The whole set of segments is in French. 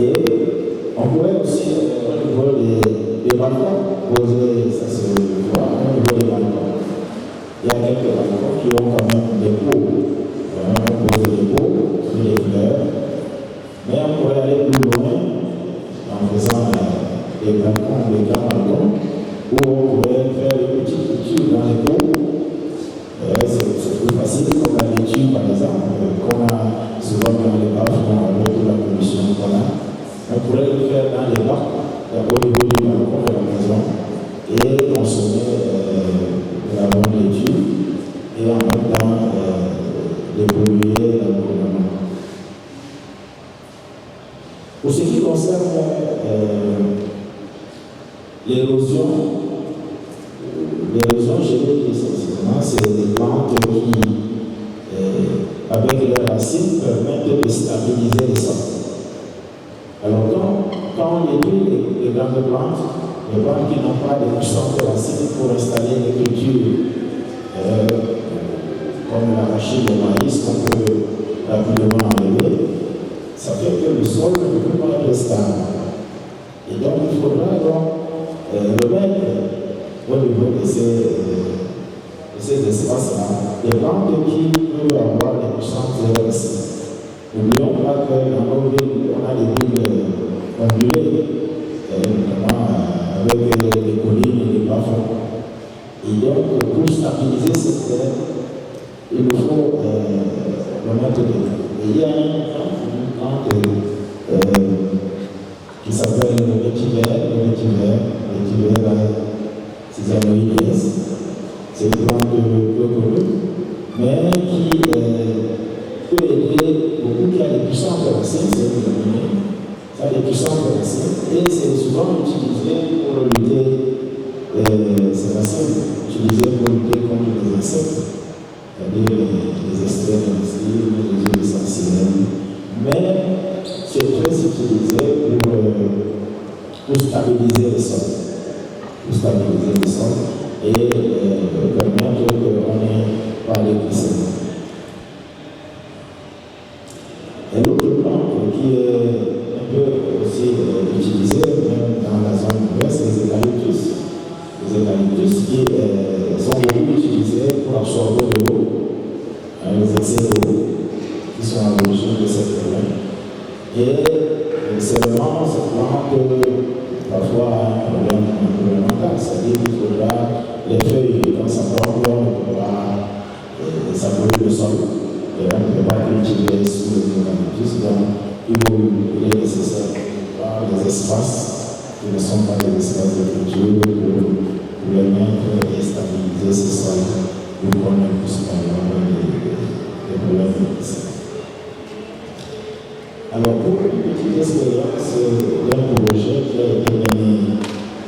Et on pourrait aussi, au niveau des balcons, poser, ça se voit, au niveau des balcons. Il y a quelques balcons qui ont quand même des pots. On pose des pots sur les fleurs. Mais on pourrait aller plus loin en faisant des balcons, des grands balcons, où on pourrait faire des petites cultures dans les pots. C'est plus facile, comme la laitue par exemple, qu'on a souvent dans les bacs, avec toute la pollution qu'on a. On pourrait le faire dans les bacs, au niveau du balcon de la maison, et consommer de la bonne laitue, et en même temps dépolluer l'environnement. Pour ce qui concerne l'érosion, je vais dire essentiellement, c'est des plantes qui, avec leurs racines, permettent de stabiliser les sols. Alors, quand on étudie les grandes plantes qui n'ont pas de puissance de racines pour installer des cultures comme l'arachide, le maïs, qu'on peut rapidement enlever, ça fait que le sol ne peut pas être stable. Et donc, il faudra le mettre au niveau de ces espaces-là, des plantes qui peuvent avoir des puissances racines. N'oublions pas que dans nos villes, on a des villes ondulées, notamment avec des collines et des bas-fonds. Et donc, pour stabiliser cette terre, il nous faut le mettre dedans. Et il y a une plante qui s'appelle le vétiver, c'est anoïdes. C'est une plante peu connue, mais qui peut aider beaucoup, qui a des puissances de racines, c'est une luminée, ça a des puissances de racines, et c'est souvent utilisé pour lutter, ces racines, utilisées pour lutter contre les insectes, c'est-à-dire les extraits d'insectes, les huiles essentielles, mais c'est très utilisé pour stabiliser les sols. Et permettre qu'on ait pas de glissement. Et l'autre plante qui est un peu aussi utilisée, même dans la zone ouest, c'est les eucalyptus. Les eucalyptus qui sont beaucoup utilisés pour absorber de l'eau, les excès d'eau qui sont à l'origine de cette problème. Et c'est vraiment cette plante parfois un problème environnemental, c'est-à-dire qu'il faudra les feuilles, quand ça tombe, ça brûle le sol, et on ne peut pas cultiver sous les eucalyptus, donc il est nécessaire d'avoir des espaces qui ne sont pas des espaces de culture pour les mettre et stabiliser ces sols pour qu'on ne puisse pas avoir des problèmes de. Alors, pour une petite expérience d'un projet qui a été mené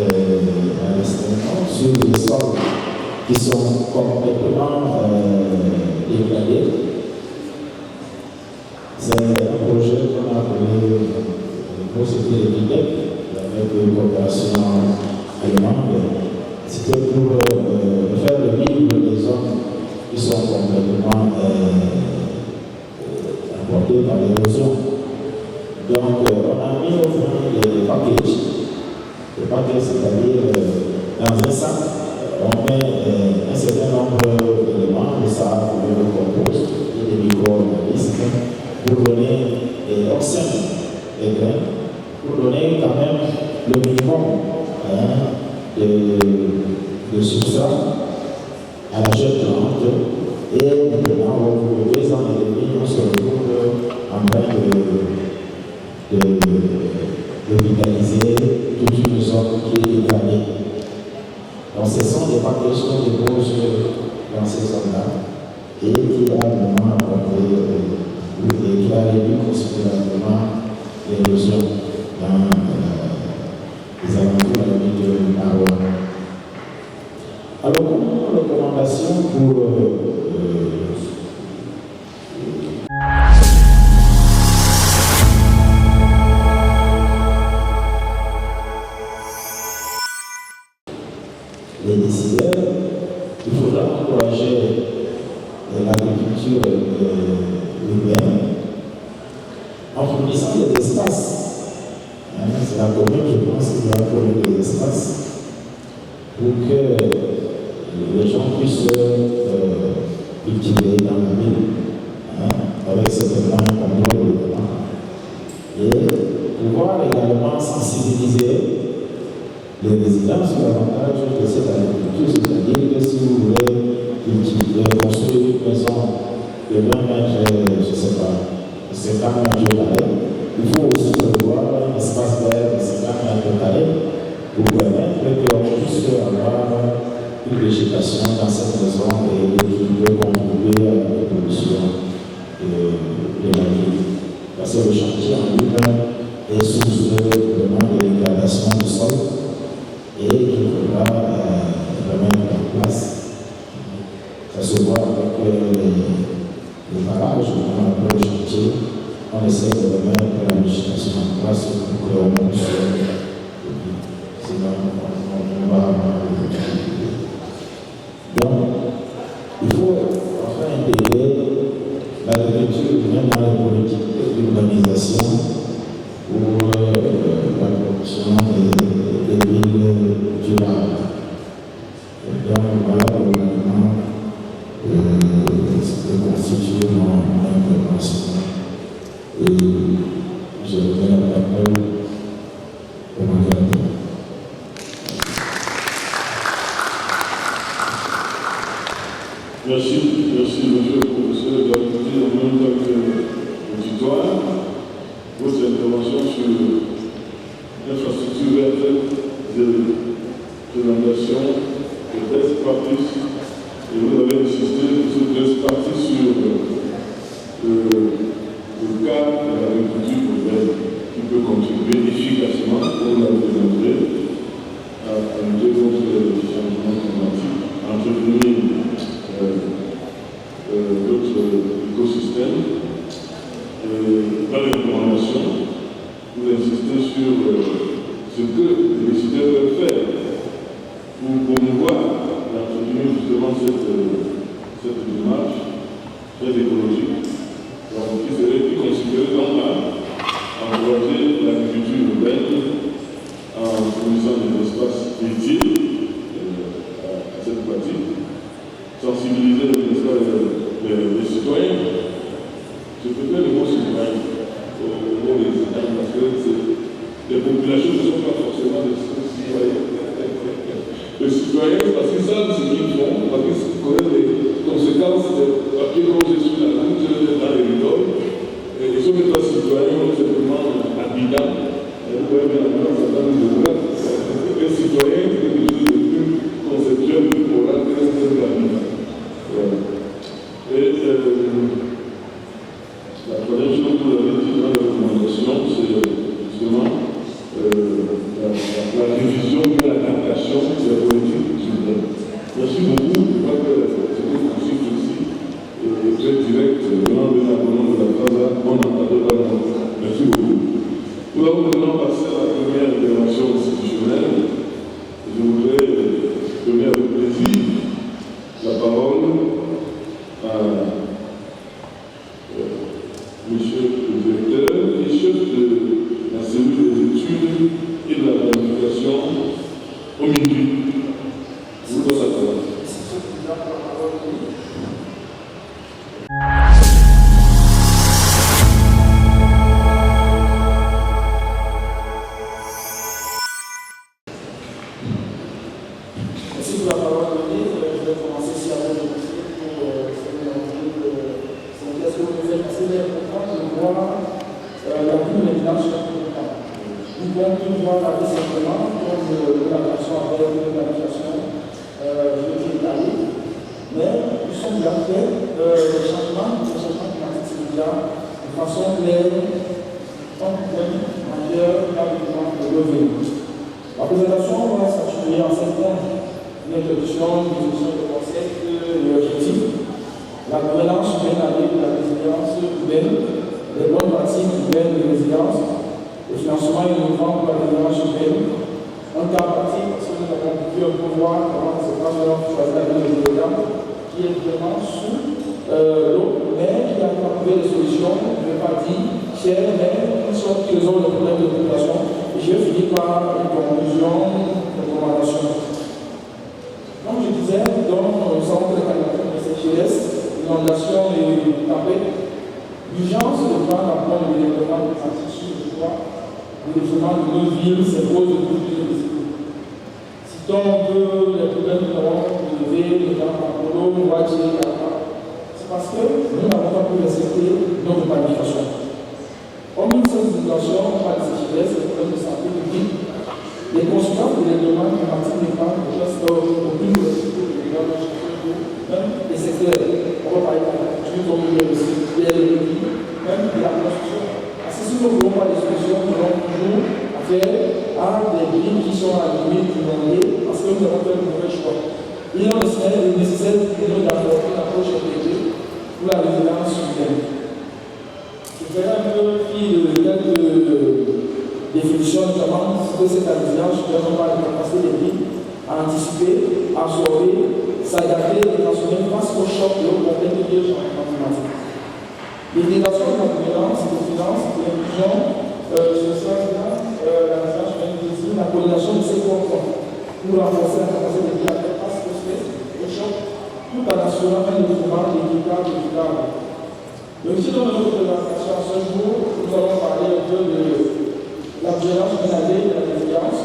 à l'instant sur des sols qui sont complètement dégradés, c'est un projet qu'on a appelé Procédé Epidec, avec une coopération allemande. C'était pour faire le bilan des zones qui sont complètement apportées par l'érosion. Donc, on a mis au fond des packages. Les packages, c'est-à-dire, dans un sac, on met un certain nombre d'éléments, de sable, de compost et des micro-organismes pour donner l'oxygène des graines, pour donner quand même le minimum de substrat à la jeune plante. Et maintenant, au bout de 2 ans et demi, on se retrouve en train de vitaliser toute une zone qui est dégradée. Donc ce sont des packages qu'on dépose dans ces zones-là et qui a vraiment apporté et qui a réduit considérablement l'érosion dans les alentours de la ville de Marois. Alors, comme recommandation pour les décideurs, il faudra encourager l'agriculture urbaine en fournissant des espaces c'est la commune, je pense, qui doit trouver des espaces pour que les gens puissent cultiver dans la ville, avec certainement un contrôle de temps. Et pouvoir également sensibiliser les résidents sur l'avantage de cette agriculture, c'est-à-dire que si vous voulez construire une maison de 20 mètres, je ne sais pas, 50 mètres carrés, il faut aussi prévoir un espace vert de 50 mètres carrés pour permettre qu'on puisse avoir une végétation dans cette maison et qui peut contribuer à l'évolution de la ville. Parce que le chantier en lui-même est source de dégradation du sol et qu'il faudra remettre en place. Ça se voit avec les barrages, après le chantier, on essaie de remettre la végétation en place pour qu'on puisse. Sinon, on va avoir des difficultés. Donc, il faut enfin intégrer l'agriculture même dans les politiques d'urbanisation pour la production des villes durables. Et donc, voilà le gouvernement de constituer mon intervention. Et je reviens à la parole au modérateur. Merci, monsieur le professeur d'agriculture en même temps que auditoire. Votre intervention sur l'infrastructure verte de présentation de best practice. Et vous avez insisté sur best practice sur le cas de l'agriculture urbaine qui peut contribuer efficacement, comme l'a démontré, à lutter contre le changement climatique, à entretenir d'autres écosystèmes. Dans les recommandations, vous insistez sur ce que les décideurs peuvent faire pour promouvoir et entretenir justement cette démarche très écologique, qui serait considérée comme à encourager l'agriculture urbaine en fournissant des espaces utiles à cette pratique, sensibiliser les citoyens. Je préfère le mot citoyen au mot des citoyens parce que les populations ne sont pas forcément des citoyens. Les citoyens, parce qu'ils savent ce qu'ils font, parce qu'ils connaissent les conséquences des papiers rangés sur la route dans les rideaux. Ils sont des citoyens simplement habitants. Vous pouvez bien avoir ça dans les droits. Les citoyens, c'est quelque chose de plus conceptuel, plus moral que les habitants. Et la première chose que vous avez dit dans la recommandation, c'est justement la révision de la captation de la politique urbaine. Merci beaucoup. Je crois que c'était possible aussi et très direct venant de la commande de la phrase bon entendeur. Merci beaucoup. Nous allons maintenant passer à la première intervention institutionnelle. Je voudrais donner avec plaisir la parole à monsieur le directeur et chef de la cellule des études et de la planification au Minduit. Je vous donne la parole. Merci pour la parole donnée. Je vais commencer si avant de commencer pour ce que vous faites assez important de voir la vie des villages chaque temps. Nous pouvons tout voir la vie simplement comme l'adaptation avec l'adaptation végétale. Mais nous sommes déjà faits le changement climatique, c'est déjà de façon claire, en majeure, rapidement de revenir. La présentation va s'articuler en 5 points. L'introduction, l'utilisation de concepts et l'objectif, la gouvernance humaine avec la résilience urbaine, les bonnes pratiques urbaines de résilience, le financement innovant pour la résilience urbaine, un cas pratique, parce que nous avons pu un peu voir comment ça se passe dans la ville de l'État, qui est vraiment sous l'eau, mais qui a trouvé des solutions, je ne vais pas dire chères, mais qui résolvent le problème de population Et je vais finir par une conclusion, une recommandation. Comme je disais, dans le centre de candidature de CGS, inondation et tempête, l'urgence de prendre en compte le développement climatique sur le droit, le développement de nos villes s'impose de plus en plus. Citons les problèmes que nous avons relevés, notamment en Polo, Moitié, c'est parce que nous n'avons pas pu respecter notre planification. Comme une seule situation par les CGS, les problèmes de santé publique, les conséquences du règlement climatique dépendent de gestes au plus de même les secteurs. On va parler de l'agriculture, comme l'énergie, même de la construction. Parce que si nous ne voulons pas des solutions, nous allons toujours affaire à des villes qui sont à la limite inondées parce que nous avons fait le mauvais choix. Il est nécessaire de nous d'apporter une approche intégrée pour la résilience humaine. Je ferai un peu fil de quelques définition notamment de cette résilience, je vais pas la capacité des villes à anticiper, à absorber, s'adapter et transformer face aux chocs et aux problèmes liés au changement climatique. L'intégration de la gouvernance, des finances, de l'inclusion, sur ce sens-là, la résilience humaine, la coordination de ces contrôles pour renforcer la capacité des villes à faire face aux stress, aux chocs, tout en assurant un développement équitable et durable. Donc, si dans notre présentation ce jour, nous allons parler un peu de la violence menacée de la résilience,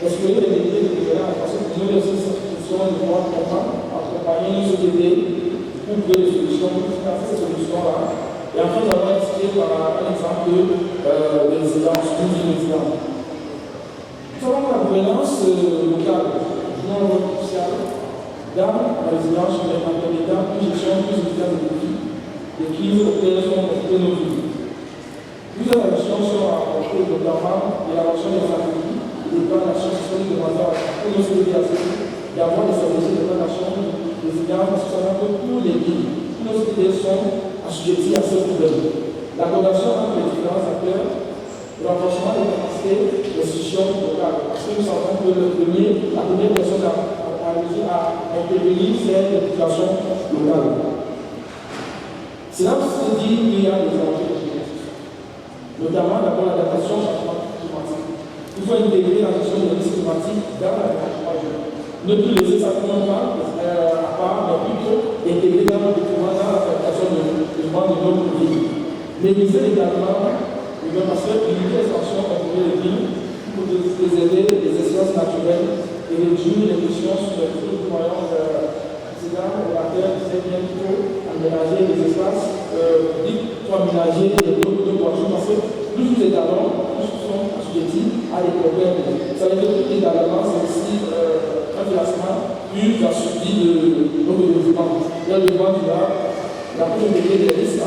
explorer les métiers de violence, parce que nous, les institutions de droit commun, accompagner nos sociétés pour trouver des solutions, pour financer ces solutions-là. Et enfin, nous allons expliquer par un exemple de résilience, d'une résilience. Nous avons la gouvernance locale, du monde social, dans la résilience humaine en permettant une gestion plus efficace des défis, des crises auxquelles sont confrontées nos vies. Plusieurs actions sont apportées, notamment l'élaboration des stratégies et des plans d'action qui sont demandés pour nos sociétés d'avoir des stratégies de plans d'action de résilience parce que ça que tous les villes, tous nos sociétés sont assujettis à ce problème. La coordination entre les différents acteurs, le renforcement des capacités des institutions locales. Parce que nous savons que la première personne à intervenir, c'est l'éducation locale. Cela se dit qu'il y a des enjeux, notamment d'abord l'adaptation au changement climatique. Il faut intégrer la gestion des risques climatiques dans la démarche. Ne plus laisser ça comme un pas à part, mais plutôt intégrer dans le document, dans la fabrication de notre vie. Maîtriser également, parce que limiter l'expansion entre les villes pour préserver les espaces naturels et réduire les pressions sur les flux de moyens précédents. La Terre disait bien qu'il faut aménager les espaces publics, faut aménager les blocs de voitures, parce que plus nous étalons, plus nous sommes assujettis à des problèmes. Ça veut dire que l'étalement, c'est aussi un classement plus assujetti de notre développement. Il y a le développement durable, la possibilité des risques.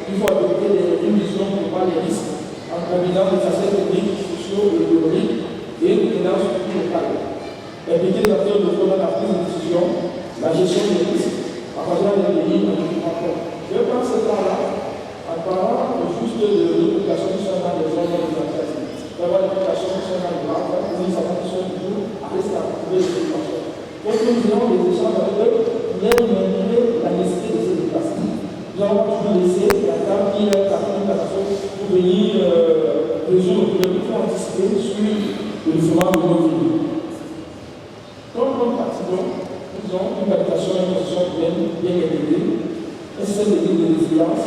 Il faut adopter une vision pour voir les risques en combinant les aspects techniques, sociaux et économiques et une finance locale. Impliquer les acteurs de dans la prise de décision, la gestion des risques, en parlant des pays en rapport. Je vais prendre ce temps-là en parlant juste de l'obligation qui sont dans les zones de l'intérêt. D'avoir des obligations qui sont dans les marques, nous savons qu'ils sont toujours à rester à trouver les obligations. Conclusion des échanges avec eux, il est montré la nécessité de se déplacer. Nous avons toujours laissé la table qui est la communication pour venir résoudre le problème pour anticiper sur le développement de nos villes. Comme nous pratiquons, nous avons une validation et une position bien intégrée, un système de résilience,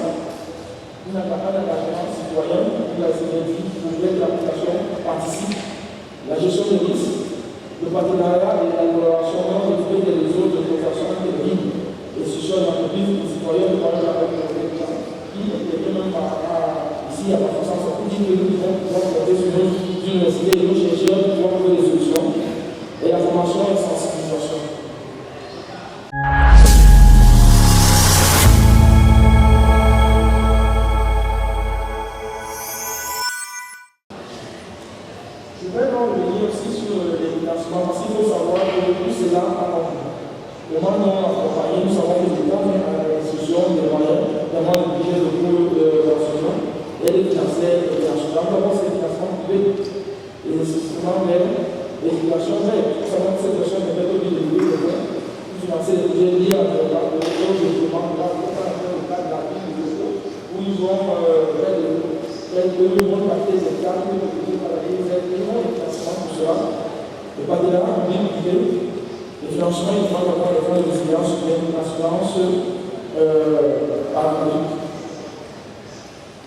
un engagement citoyen pour la synergie pour l'application participe, la gestion des risques, le partenariat et la collaboration dans le fait des réseaux de coopération des villes, les institutions d'entreprise, les citoyens, le parlement avec le président, qui est même ici à la France, pour dire que nous devons pouvoir compter sur nos universités et nos chercheurs pour pouvoir trouver des solutions, et la formation et la sensibilisation. Je vais donc revenir aussi sur les financements, parce qu'il faut savoir que tout cela a comment nous accompagner, nous savons que l'État met à la discussion des moyens, notamment le budget de cours d'enseignement et les financeurs internationaux. D'abord, c'est les financements privés et les instruments vers l'éducation, mais nous savons que cette version est peut-être obligée de pour financer les budgets liés à développement de la ville de où ils ont fait de mondes parties des cadres pour travailler payons les financements pour cela. Le partenariat public-privé, les financements, il faut avoir les fonds de résilience ou bien l'assurance paramétrique.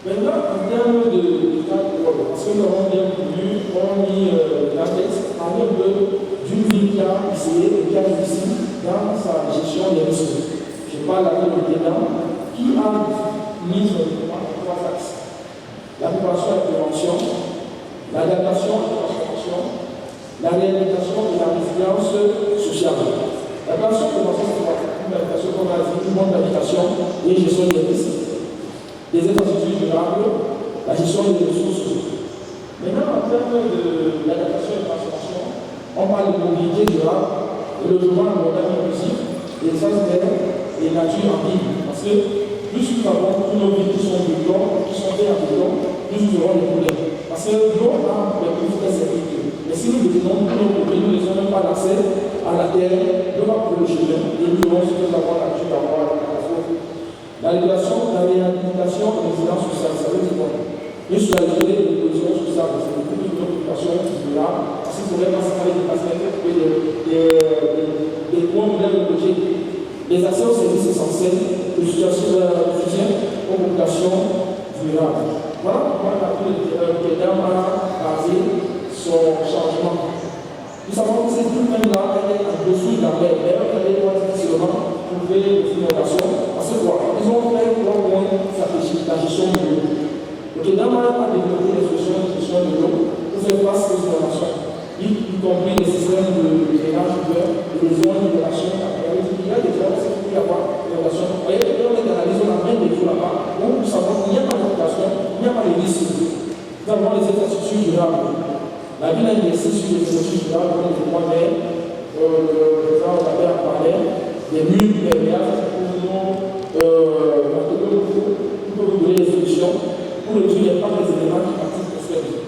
Maintenant, en termes de parce que nous avons bien connu, on mis la texte à un peu d'une ville qui a essayé et qui a réussi dans sa gestion des risques. Je parle avec le président qui a mis sur le point trois axes. La préparation et la prévention, l'adaptation et la transformation, la réhabilitation et la résilience sociale. La préparation et la prévention, c'est l'adaptation qu'on a dit, une bonne habitation et gestion des risques. Des infrastructures durables, la gestion des ressources. Maintenant, en termes d'adaptation et de transformation, on parle de mobilité durable, de logement moderne inclusif, des espaces verts et nature en ville. Parce que plus nous avons tous nos villes qui sont en béton, qui sont faits en béton, plus nous aurons des problèmes. Parce que l'eau a des plus très sécurité. Mais si nous détenons tous nos produits, nous ne laissons même pas l'accès à la terre, nous va pour le chemin et nous aurons ce que nous avons l'habitude d'avoir à la catastrophe. La réhabilitation et la résilience sociale, ça veut dire quoi? Une solidarité et une cohésion sociale, c'est beaucoup de préoccupations là, parce qu'il faudrait pas séparer des patients des points modèles de projet. Les accès aux services essentiels, le soutien aux populations durables. Voilà pourquoi le président a basé son changement. Nous savons que cette domaine-là, elle est en dessous de la mer, mais elle doit difficilement trouver des innovations. Parce que quoi? Ils ont fait 3 points stratégiques, la gestion de l'eau. Le président a développé des solutions de gestion de l'eau pour faire face aux innovations, y compris les systèmes de drainage ouvert et les zones d'innovation. Il y a des zones où il y a pas d'innovation. Vous voyez, on est analysé, on a même des jours là-bas où nous savons qu'il n'y a pas d'innovation, il n'y a pas de risque. Nous avons les infrastructures durables. La ville a investi sur les infrastructures durables, comme les points verts, le président avait en parlé, des murs perméables pour vous donner des solutions pour réduire l'impact des éléments climatiques externes.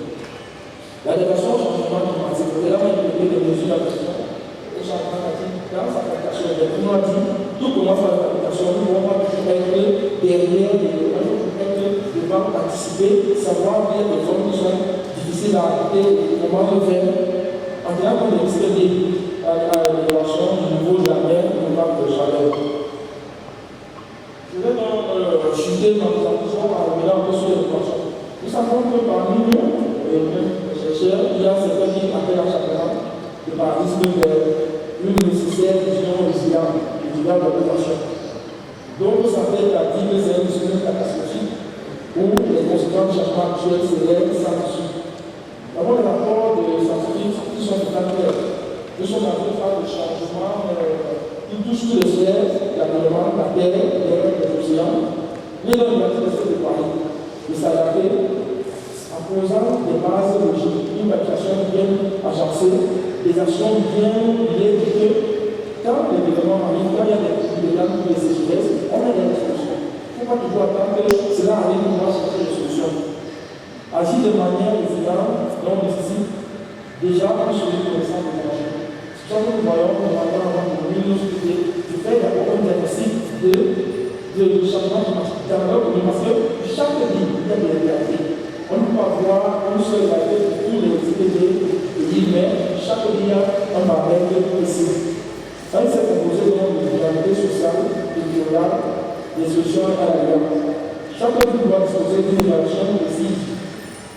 L'adaptation au changement climatique, c'est là où il y a des mesures d'adaptation au changement climatique dans sa application. On a dit, tout commence par l'application, nous ne pouvons pas toujours être derrière, devant anticiper, savoir bien les zones qui sont difficiles à adapter, comment le faire. En général, on est extérieur à l'élévation du niveau de la mer, du niveau de chaleur. Je vais donc chuter ma présentation en revenant un peu sur l'équation. Nous savons que parmi nous, les chercheurs, il y a certains qui appellent à chaque fois le paradigme vers une nécessaire vision résiliente de l'équation. Donc, ça fait à dire que c'est une solution catastrophique où les conséquences du changement actuel seraient sans issue. Nous avons les rapports des scientifiques qui sont très clairs. Nous sommes en train de faire des changements qui touchent tous les sphères, l'environnement, la terre, les océans, mais dans l'humanité de Paris, de s'adapter en posant des bases logiques, une application bien agencée, des actions bien liées, que quand l'événement arrive, quand il y a des lames ou des sécheresses, on a des solutions. Il ne faut pas toujours attendre que cela arrive pour pouvoir chercher des solutions. Agir de manière résiliente, donc nécessite déjà un suivi de connaissance de l'énergie. Quand nous voyons qu'on va avoir une luminosité, du fait d'avoir un diagnostic de changement climatique dans notre pays, parce que chaque ville, il y a des réalités. On ne peut pas voir une seule réalité pour tous les pays, mais chaque ville a un barème précis. Ça, c'est composé donc de réalités sociales, territoriales, des solutions à la vie. Chaque ville doit disposer d'une réaction précise,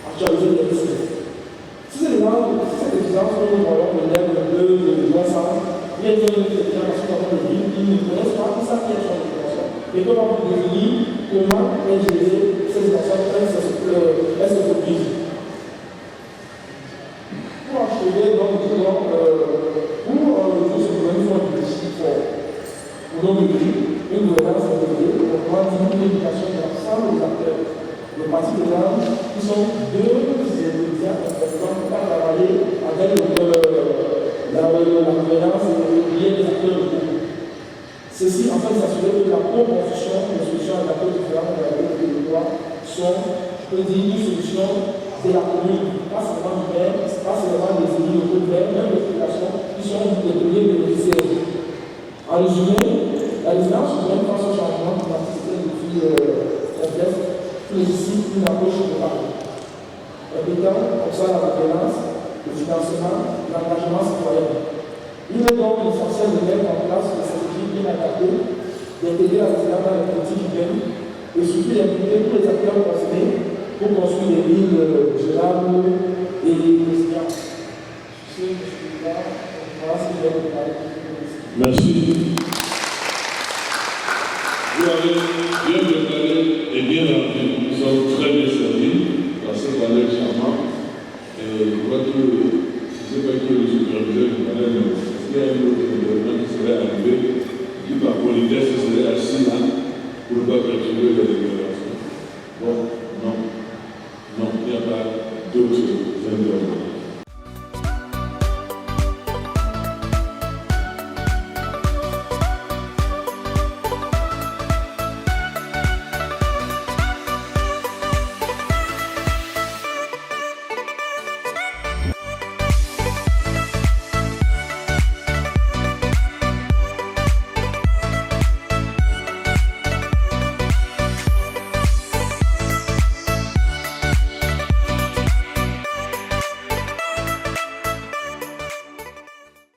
actualiser les risques. Si c'est cette exigence que nous voyons de l'air de bleu, de l'ensemble, il y a des gens qui ne connaissent pas, ils savent qu'il y a des choses. Et comment vous définir comment est gérée ces situations, elles se produisent. Pour achever, donc, pour ce problème, il faut réfléchir pour nos pays, une gouvernance intégrée, pour pouvoir diminuer l'éducation de l'ensemble des acteurs. Les parties de l'âme qui sont deux étudiants qui pas travailler avec la gouvernance et lier les acteurs de groupe. Ceci, en fait, s'assurer que la proposition des solutions adaptées différentes de la vie des territoires sont, je peux dire, une solution de la commune, pas seulement du maire, pas seulement des élus locaux, mais même les populations qui sont les premiers bénéficiaires. En résumé, la résilience humaine face au changement climatique est un défi complexe qui nécessite une approche globale. impliquant comme ça la gouvernance, le financement, l'engagement citoyen. Il est donc essentiel de mettre en place une stratégie bien adaptée, d'intégrer la gouvernance dans les politiques humaines et surtout d'impliquer tous les acteurs concernés pour construire des villes gérables et résilientes. Merci.